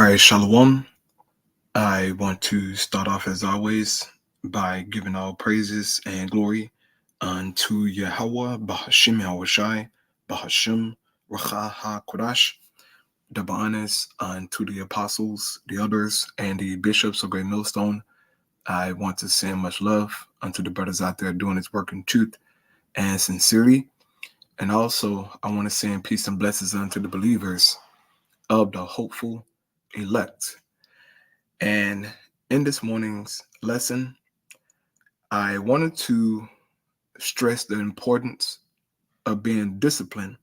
right, Shalom. I want to start off as always by giving all praises and glory unto Yahweh, Bahashim Yahushai, Bahashim Racha HaKodash, double honors unto the apostles, the elders, and the bishops of Great Millstone. I want to send much love unto the brothers out there doing this work in truth and sincerely. And also, I want to send peace and blessings unto the believers of the hopeful elect. And in this morning's lesson, I wanted to stress the importance of being disciplined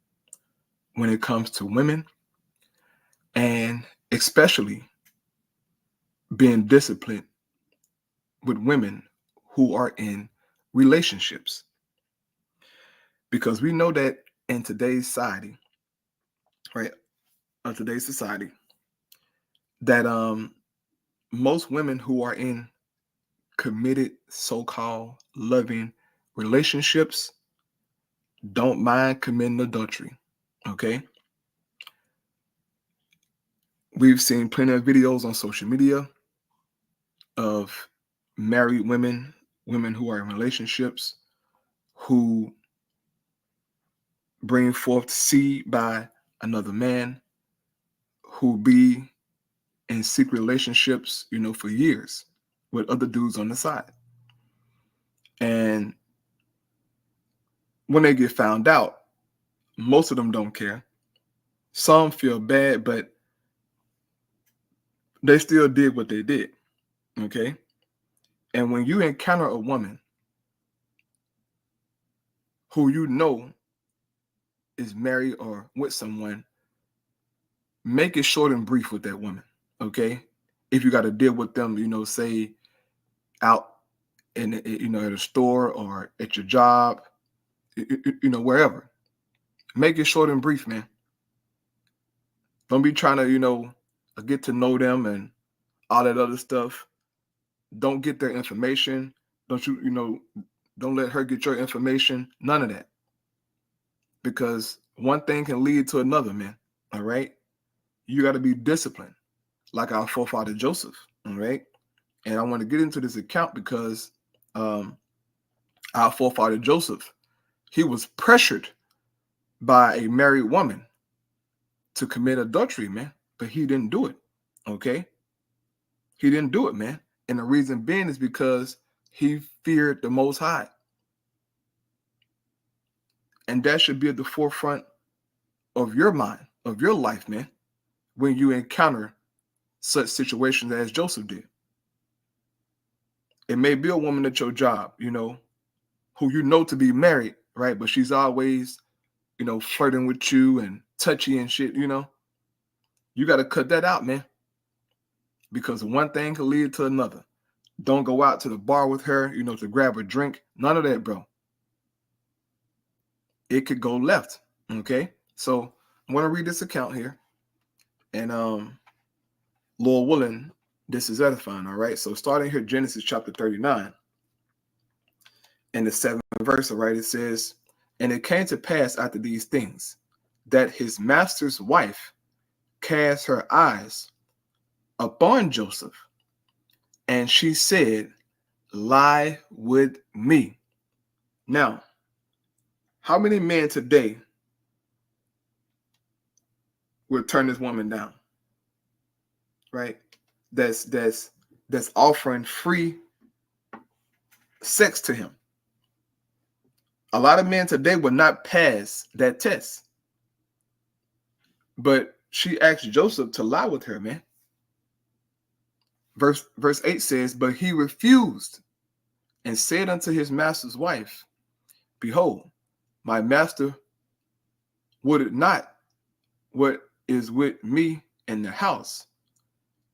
when it comes to women, and especially being disciplined with women who are in relationships. Because we know that in today's society, right, that most women who are in committed so-called loving relationships don't mind committing adultery. Okay, we've seen plenty of videos on social media of married women who are in relationships, who bring forth seed by another man, who be in secret relationships, for years with other dudes on the side. And when they get found out, most of them don't care. Some feel bad, but they still did what they did. Okay. And when you encounter a woman who you know is married or with someone, make it short and brief with that woman. Okay. If you got to deal with them, say out in, at a store or at your job, wherever, make it short and brief, man. Don't be trying to, get to know them and all that other stuff. Don't get their information. Don't let her get your information. None of that. Because one thing can lead to another, man. All right. You got to be disciplined, like our forefather Joseph. All right. And I want to get into this account because our forefather Joseph, he was pressured by a married woman to commit adultery, man. But he didn't do it. Okay. He didn't do it, man. And the reason being is because he feared the Most High. And that should be at the forefront of your mind, of your life, man, when you encounter such situations as Joseph did. It may be a woman at your job, who you know to be married, right? But she's always, flirting with you and touchy and shit, You got to cut that out, man. Because one thing can lead to another. Don't go out to the bar with her, to grab a drink. None of that, bro. It could go left. Okay. So I want to read this account here. And Lord willing, this is edifying. All right. So starting here, Genesis chapter 39. In the 7th verse, all right, it says, "And it came to pass after these things, that his master's wife cast her eyes upon Joseph, and she said, Lie with me." Now, how many men today would turn this woman down? Right? That's offering free sex to him. A lot of men today would not pass that test. But she asked Joseph to lie with her, man. Verse 8 says, "But he refused and said unto his master's wife, Behold, my master would it not what is with me in the house,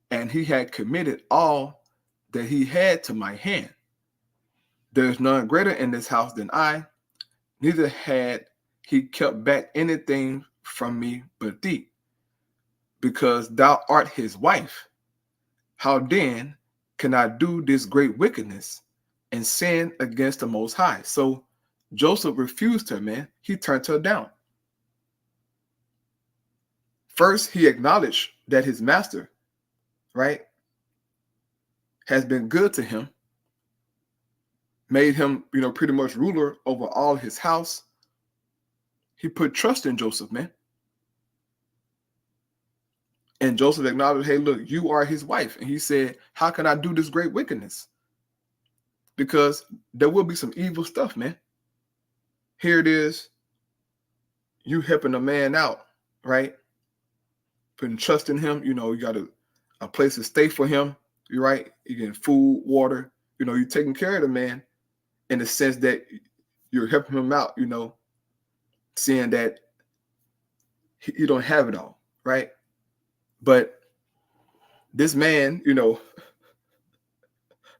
and he had committed all that he had to my hand. There is none greater in this house than I, neither had he kept back anything from me but thee, because thou art his wife. How then can I do this great wickedness and sin against the Most High?" So Joseph refused her, man. He turned her down. First, he acknowledged that his master right, has been good to him, made him, pretty much ruler over all his house. He put trust in Joseph, man. And Joseph acknowledged, hey, look, you are his wife. And he said, how can I do this great wickedness? Because there will be some evil stuff, man. Here it is, you helping a man out, right? Putting trust in him. You got a place to stay for him. You're right. You're getting food, water. You're taking care of the man in the sense that you're helping him out, seeing that he don't have it all, right? But this man,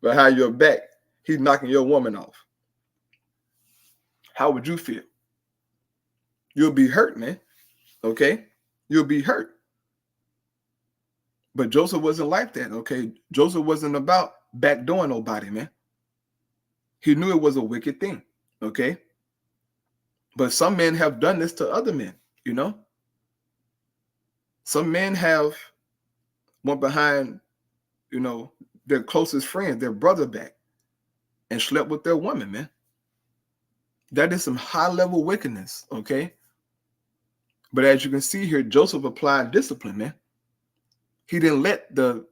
behind your back, he's knocking your woman off. How would you feel? You'll be hurt, man. Okay? You'll be hurt. But Joseph wasn't like that, okay? Joseph wasn't about backdooring nobody, man. He knew it was a wicked thing, okay? But some men have done this to other men, Some men have went behind, their closest friend, their brother back, and slept with their woman, man. That is some high-level wickedness, okay? But as you can see here, Joseph applied discipline, man. He didn't let the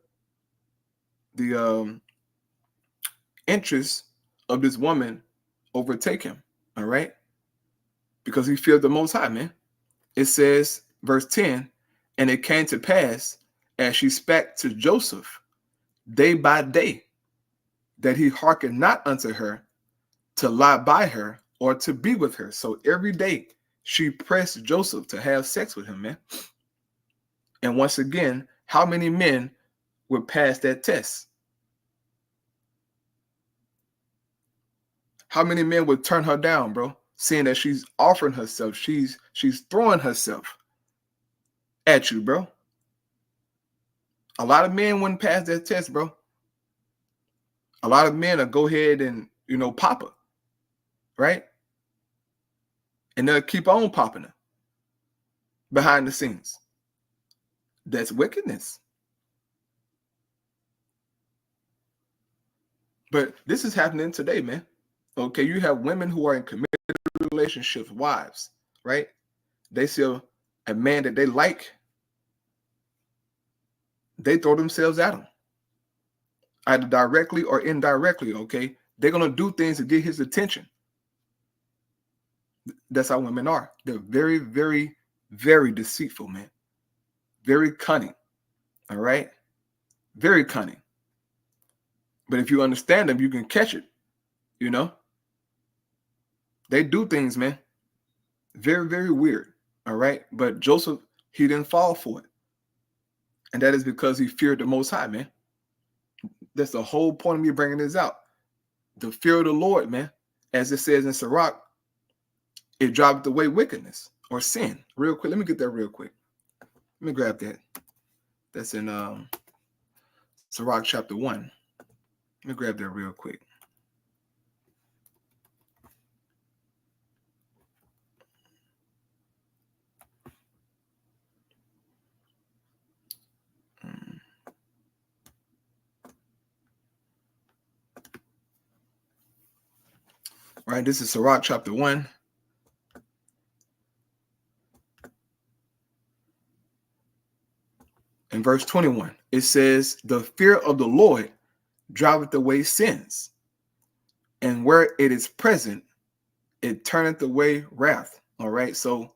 interests of this woman overtake him, all right? Because he feared the Most High, man. It says, verse 10, and it came to pass, as she spake to Joseph day by day, that he hearkened not unto her to lie by her or to be with her. So every day she pressed Joseph to have sex with him, man. And once again, how many men would pass that test? How many men would turn her down, bro? Seeing that she's offering herself, she's throwing herself at you, bro. A lot of men wouldn't pass that test, bro. A lot of men will go ahead and, pop her, right? And they'll keep on popping her behind the scenes. That's wickedness. But this is happening today, man. Okay, you have women who are in committed relationships, wives, right? They see a man that they like, they throw themselves at him, either directly or indirectly, okay? They're going to do things to get his attention. That's how women are. They're very, very, very deceitful, man. Very cunning, all right? Very cunning. But if you understand them, you can catch it, They do things, man. Very, very weird, all right? But Joseph, he didn't fall for it. And that is because he feared the Most High, man. That's the whole point of me bringing this out. The fear of the Lord, man. As it says in Sirach, it driveth away wickedness or sin. Real quick, let me get that real quick. Let me grab that. That's in Sirach chapter 1. Let me grab that real quick. All right, this is Sirach chapter 1. In verse 21, it says, the fear of the Lord driveth away sins, and where it is present, it turneth away wrath. All right, so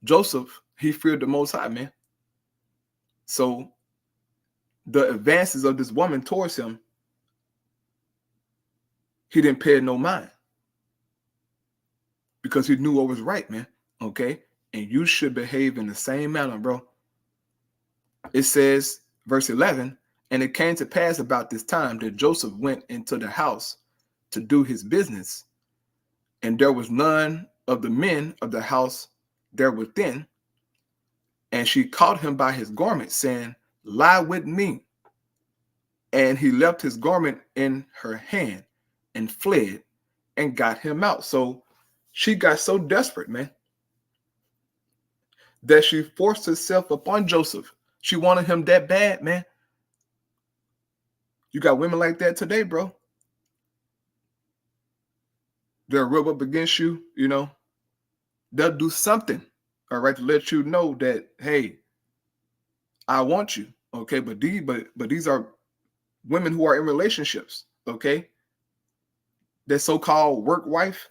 Joseph, he feared the Most High, man. So the advances of this woman towards him, he didn't pay no mind because he knew what was right, man. Okay, and you should behave in the same manner, bro. It says, verse 11, and it came to pass about this time that Joseph went into the house to do his business, and there was none of the men of the house there within. And she caught him by his garment, saying, lie with me. And he left his garment in her hand and fled and got him out. So she got so desperate, man, that she forced herself upon Joseph. She wanted him that bad, man, You got women like that today, bro. They'll rub up against you, you know. They'll do something, all right, to let you know that, hey, I want you. Okay, but these are women who are in relationships, okay? That so-called work wife.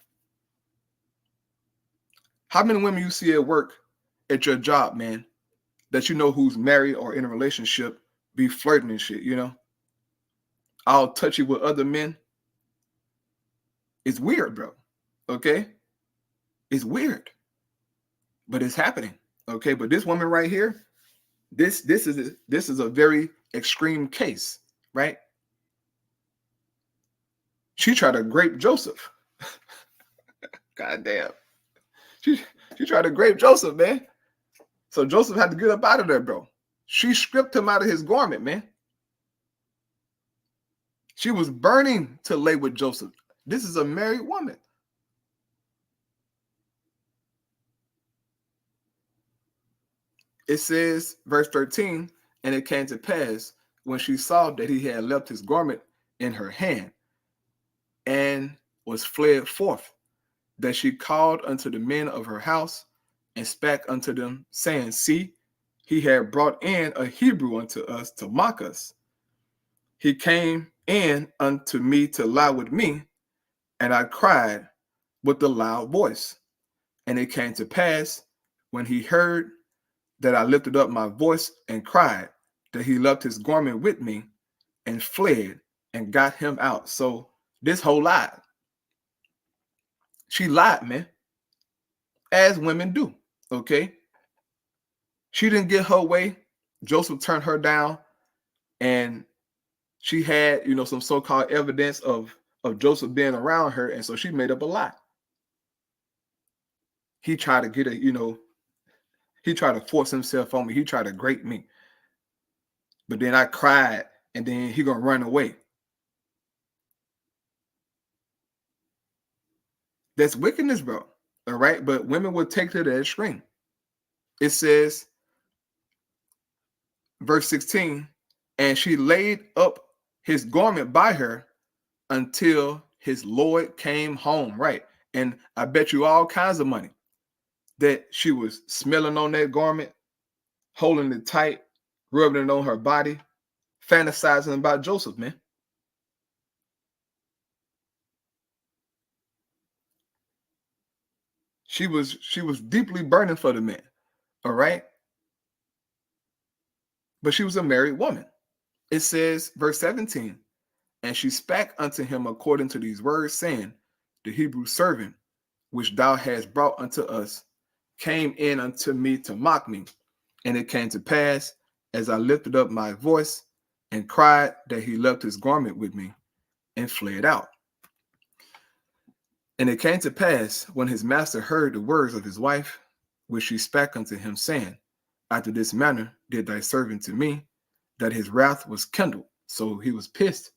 How many women you see at work at your job, man, that you know who's married or in a relationship be flirting and shit, you know? I'll touch you with other men. It's weird, bro. Okay? It's weird. But it's happening. Okay. But this woman right here, this is a very extreme case, right? She tried to grape Joseph. God damn. She she tried to grape Joseph, man. So Joseph had to get up out of there, bro. She stripped him out of his garment, man. She was burning to lay with Joseph. This is a married woman. It says, verse 13, and it came to pass when she saw that he had left his garment in her hand and was fled forth, that she called unto the men of her house and spake unto them, saying, see, he had brought in a Hebrew unto us to mock us. He came in unto me to lie with me, and I cried with a loud voice. And it came to pass, when he heard that I lifted up my voice and cried, that he left his garment with me and fled and got him out. So this whole lie, she lied, man, as women do, okay? She didn't get her way. Joseph turned her down, and she had, you know, some so-called evidence of Joseph being around her, and so she made up a lie. He tried to get a, you know, he tried to force himself on me. He tried to grape me. But then I cried, and then he gonna run away. That's wickedness, bro. All right. But women will take to the extreme. It says, verse 16, and she laid up his garment by her until his Lord came home. Right. And I bet you all kinds of money that she was smelling on that garment, holding it tight, rubbing it on her body, fantasizing about Joseph, man. She was deeply burning for the man. All right. But she was a married woman. It says, verse 17, and she spake unto him according to these words, saying, the Hebrew servant, which thou hast brought unto us, came in unto me to mock me. And it came to pass, as I lifted up my voice and cried, that he left his garment with me and fled out. And it came to pass, when his master heard the words of his wife, which she spake unto him, saying, after this manner did thy servant to me, that his wrath was kindled. So he was pissed.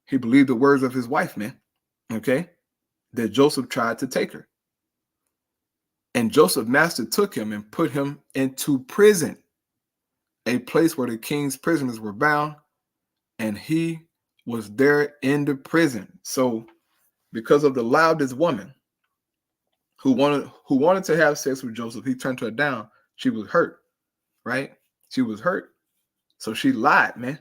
He believed the words of his wife, man. Okay? That Joseph tried to take her. And Joseph's master took him and put him into prison, a place where the king's prisoners were bound, and he was there in the prison. So because of the lie of this woman who wanted to have sex with Joseph, he turned her down. She was hurt, right? She was hurt. So she lied, man.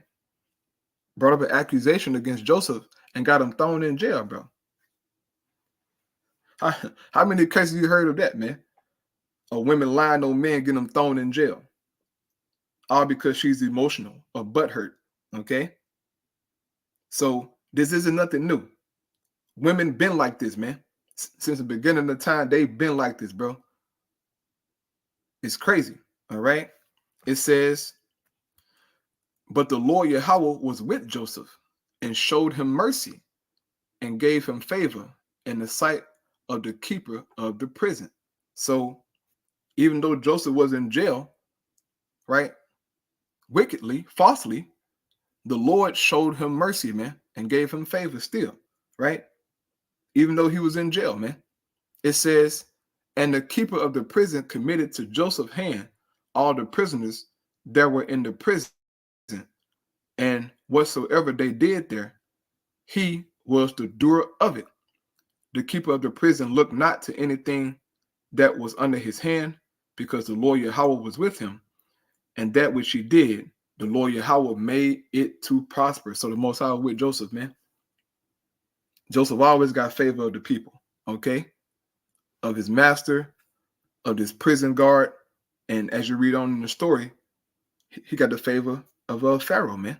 Brought up an accusation against Joseph and got him thrown in jail, bro. How many cases you heard of that, man? Of women lying on men, getting them thrown in jail. All because she's emotional or butthurt, okay? So this isn't nothing new. Women been like this, man. Since the beginning of time, they've been like this, bro. It's crazy, all right? It says, but the Lord Yahweh was with Joseph and showed him mercy and gave him favor in the sight of the keeper of the prison. So even though Joseph was in jail, right, wickedly, falsely, the Lord showed him mercy, man, and gave him favor still, right? Even though he was in jail, man. It says, and the keeper of the prison committed to Joseph's hand all the prisoners that were in the prison, and whatsoever they did there, he was the doer of it. The keeper of the prison looked not to anything that was under his hand, because the Lord Yahweh was with him, and that which he did, the Lord Yahweh made it to prosper. So the Most High was with Joseph, man. Joseph always got favor of the people, okay? Of his master, of this prison guard, and as you read on in the story, he got the favor of Pharaoh, man.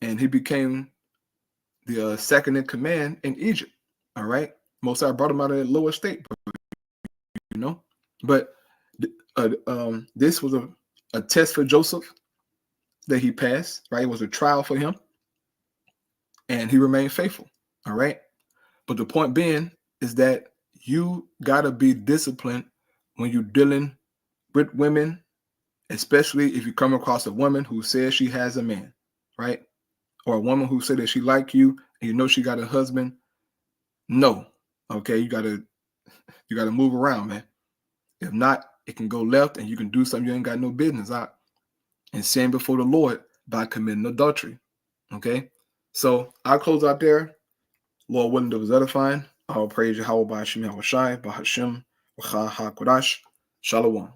And he became the second in command in Egypt, all right? Most High brought him out of that lower state, you know? But this was a test for Joseph that he passed, right? It was a trial for him, and he remained faithful, all right? But the point being is that you got to be disciplined when you're dealing with women, especially if you come across a woman who says she has a man, right? Or a woman who said that she like you and you know she got a husband. No, okay? You got to move around, man. If not, it can go left and you can do something you ain't got no business out and sin before the Lord by committing adultery, okay? So I'll close out there. Lord willing, that was edifying. I'll praise Yahweh by Hashem Yahushai, by Hashem, Wacha HaKodash. Shalom.